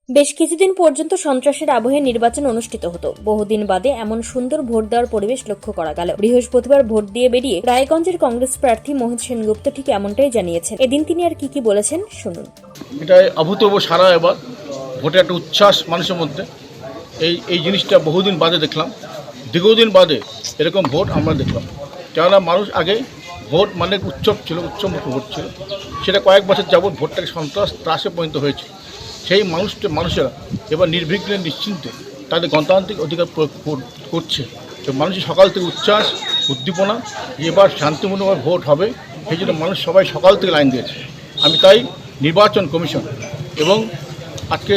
বেশ কিছুদিন পর্যন্ত সন্ত্রাসের আবহে নির্বাচন অনুষ্ঠিত হতো। বহুদিন বাদে এমন সুন্দর ভোট দেওয়ার পরিবেশ লক্ষ্য করা গেল। বৃহস্পতিবার ভোট দিয়ে বেরিয়ে রায়গঞ্জের কংগ্রেস প্রার্থী মোহিত সেনগুপ্ত ঠিক এমনটাই জানিয়েছেন। এদিন তিনি আর কি বলেছেন শুনুন। এটা অভূতপূর্ব সারা, এবার ভোটে একটা উচ্ছ্বাস মানুষের মধ্যে। এই জিনিসটা বহুদিন বাদে দেখলাম, দীর্ঘদিন বাদে এরকম ভোট আমরা দেখলাম। কেননা মানুষ আগে ভোট মানে উৎসব ছিল, উৎসবমুখী ভোট ছিল, সেটা কয়েক বছর যাবৎ ভোটটাকে সন্ত্রাস ত্রাসে পরিণত হয়েছে। সেই মানুষেরা এবার নির্বিঘ্নে নিশ্চিন্তে তাদের গণতান্ত্রিক অধিকার করছে। তো মানুষের সকাল থেকে উচ্ছ্বাস উদ্দীপনা যে এবার শান্তিপূর্ণভাবে ভোট হবে, সেই জন্য মানুষ সবাই সকাল থেকে লাইন দিয়েছে। আমি তাই নির্বাচন কমিশন এবং আজকে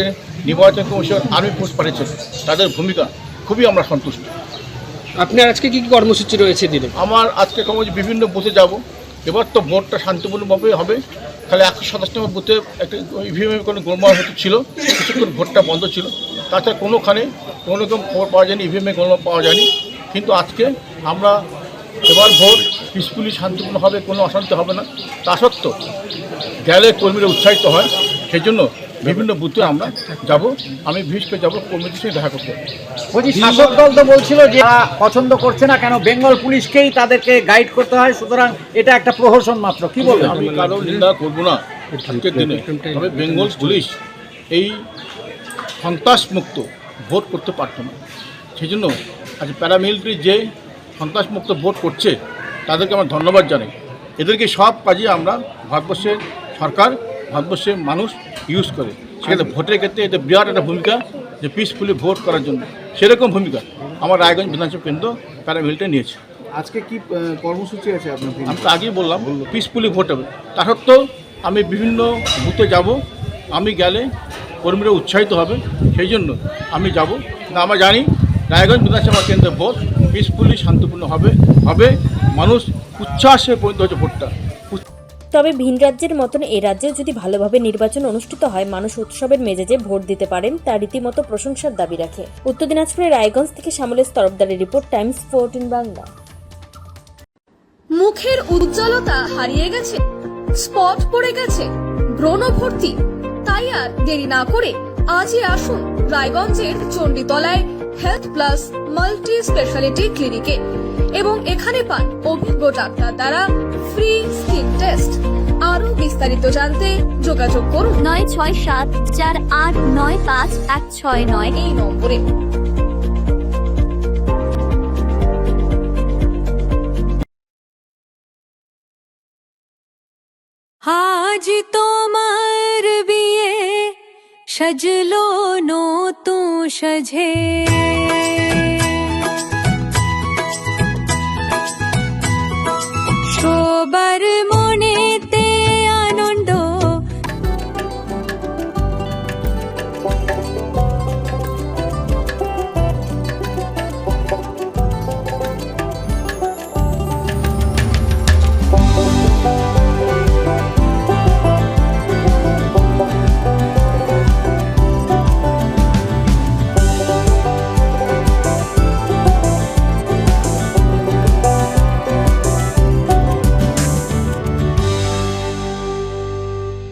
নির্বাচন কমিশন আর্মি ফোর্স পাঠিয়েছে, তাদের ভূমিকা খুবই আমরা সন্তুষ্ট। আপনার আজকে কি কর্মসূচি রয়েছে দিনে? আমার আজকে কর্মসূচি বিভিন্ন বুথে যাব। এবার তো ভোটটা শান্তিপূর্ণভাবে হবে। তাহলে 127 নম্বর বুথে একটা ইভিএমের কোনো গোলমাল হতে ছিল, কিছুক্ষণ ভোটটা বন্ধ ছিল। তাছাড়া কোনোখানে কোনো রকম খবর পাওয়া যায়নি, ইভিএমে গোলমাল পাওয়া যায়নি। কিন্তু আজকে আমরা এবার ভোট পিসফুলি শান্তিপূর্ণ হবে, কোনো অশান্তি হবে না। তা সত্ত্বেও গেলে কর্মীরা উৎসাহিত হয়, সেই জন্য বিভিন্ন বুথে আমরা যাব। আমি বিশেষ করে যাবো কর্মীদের সঙ্গে দেখা করতে। বলছি, শাসক দল তো বলছিল যে তারা পছন্দ করছে না, কেন বেঙ্গল পুলিশকেই তাদেরকে গাইড করতে হয়, সুতরাং এটা একটা প্রহসন মাত্র। কি বলবেন? আমি কারো নিন্দা করবো না আজকের দিনে, তবে বেঙ্গল পুলিশ এই সন্ত্রাসমুক্ত ভোট করতে পারত না। সেই জন্য আজ প্যারামিলিটারি যে সন্ত্রাসমুক্ত ভোট করছে তাদেরকে আমরা ধন্যবাদ জানাই। এদেরকে সব কাজে আমরা ভারতবর্ষের সরকার, ভারতবর্ষের মানুষ ইউজ করে। সেখানে ভোটের ক্ষেত্রে এতে বিরাট একটা ভূমিকা, যে পিসফুলি ভোট করার জন্য সেরকম ভূমিকা আমার রায়গঞ্জ বিধানসভা কেন্দ্র প্যারামিলিটারি নিয়েছে। আজকে কি কর্মসূচি আছে আপনার? আমি তো আগেই বললাম পিসফুলি ভোট হবে। তা সত্ত্বেও আমি বিভিন্ন বুথে যাব। আমি গেলে কর্মীরা উৎসাহিত হবে, সেই জন্য আমি যাব। আমরা জানি রায়গঞ্জ বিধানসভা কেন্দ্রের ভোট পিসফুলি শান্তিপূর্ণ হবে। মানুষ উচ্ছ্বাসে পরিণত হচ্ছে ভোটটা। তবে ভিন রাজ্যের মতন এ রাজ্যেও যদি ভালোভাবে নির্বাচন অনুষ্ঠিত হয়, মানুষ উৎসবের মেজাজে ভোট দিতে পারেন, তা রীতিমতো প্রশংসার দাবি রাখে। উত্তর দিনাজপুরের রায়গঞ্জ থেকে শ্যামলেশ তরফদারের রিপোর্ট, টাইমস 14 বাংলা। মুখের উজ্জ্বলতা হারিয়ে গেছে, স্পট পড়ে গেছে, ব্রণ ভর্তি, তাই আর দেরি না করে আজই আসুন রায়গঞ্জের চণ্ডীতলায় হেলথ প্লাস মাল্টি স্পেশালিটি ক্লিনিকে এবং এখানে পান অভিজ্ঞ ডাক্তার দ্বারা ফ্রি স্কিন টেস্ট। আরো বিস্তারিত জানতে যোগাযোগ করুন 9674895169 এই নম্বরে। আজ তোমার বিয়ে সাজলো নতুন সাজে।